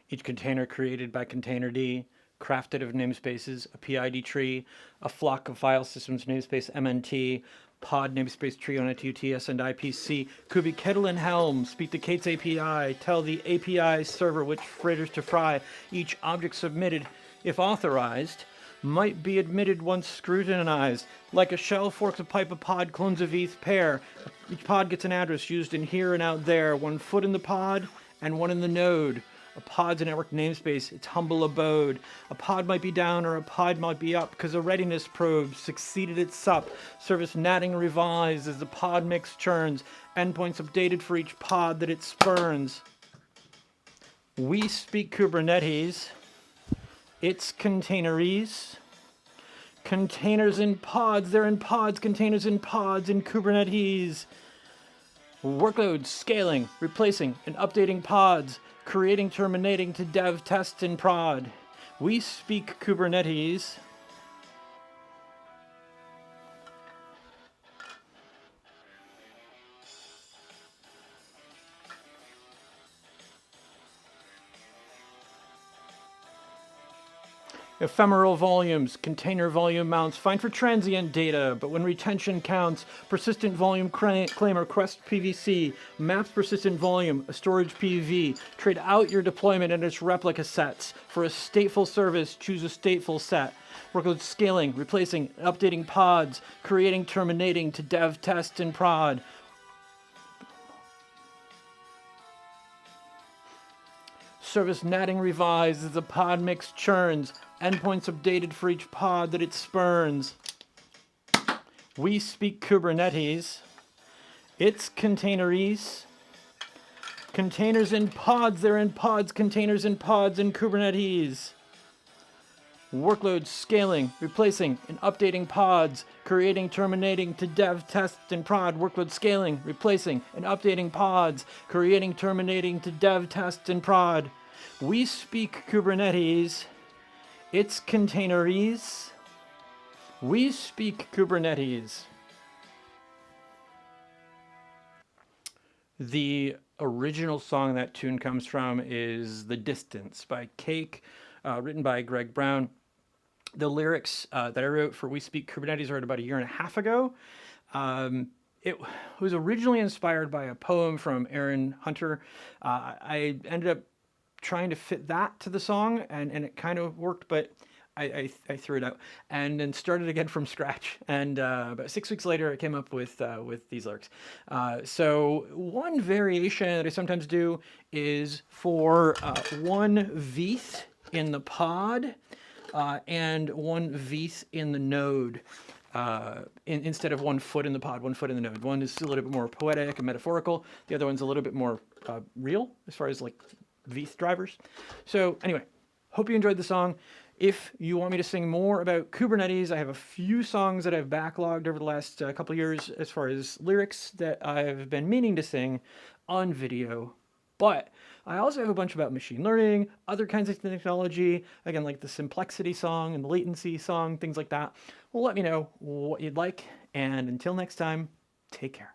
each container created by containerd, crafted of namespaces, a PID tree, a flock of file systems namespace MNT, pod namespace tree on a TUTS and IPC, kubectl and Helm, speak to Kate's API, tell the API server which fritters to fry, each object submitted, if authorized, might be admitted once scrutinized. Like a shell forks a pipe, a pod clones a veth pair. Each pod gets an address used in here and out there, 1 foot in the pod and 1 in the node. A pod's a network namespace, its humble abode. A pod might be down or a pod might be up, because a readiness probe succeeded its sup. Service natting revised as the pod mix churns. Endpoints updated for each pod that it spurns. We speak Kubernetes. It's containeries. Containers in pods, they're in pods, containers in pods in Kubernetes. Workloads, scaling, replacing, and updating pods, creating, terminating to dev, test, and prod. We speak Kubernetes. Ephemeral volumes, container volume mounts, fine for transient data, but when retention counts, persistent volume claim request PVC, maps persistent volume, a storage PV, trade out your deployment and its replica sets. For a stateful service, choose a stateful set. Workload scaling, replacing, updating pods, creating, terminating to dev, test, and prod. Service natting revised as the pod mix churns. Endpoints updated for each pod that it spurns. We speak Kubernetes. It's containeries. Containers in pods, they're in pods, containers in pods in Kubernetes. Workloads scaling, replacing, and updating pods, creating, terminating to dev, test, and prod. Workload scaling, replacing, and updating pods, creating, terminating to dev, test, and prod. We speak Kubernetes. It's containeries. We speak Kubernetes. The original song that tune comes from is The Distance by Cake, written by Greg Brown. The lyrics that I wrote for We Speak Kubernetes are about 1.5 years ago. It was originally inspired by a poem from Aaron Hunter. I ended up trying to fit that to the song, and it kind of worked, but I threw it out and then started again from scratch. And about 6 weeks later, I came up with these lyrics. So one variation that I sometimes do is for 1 veth in the pod and 1 veth in the node. Instead of 1 foot in the pod, 1 foot in the node. One is a little bit more poetic and metaphorical. The other one's a little bit more real as far as like veth drivers. So anyway, hope you enjoyed the song. If you want me to sing more about Kubernetes, I have a few songs that I've backlogged over the last couple of years as far as lyrics that I've been meaning to sing on video. But I also have a bunch about machine learning, other kinds of technology, again, like the Simplexity song and the latency song, things like that. Well, let me know what you'd like. And until next time, take care.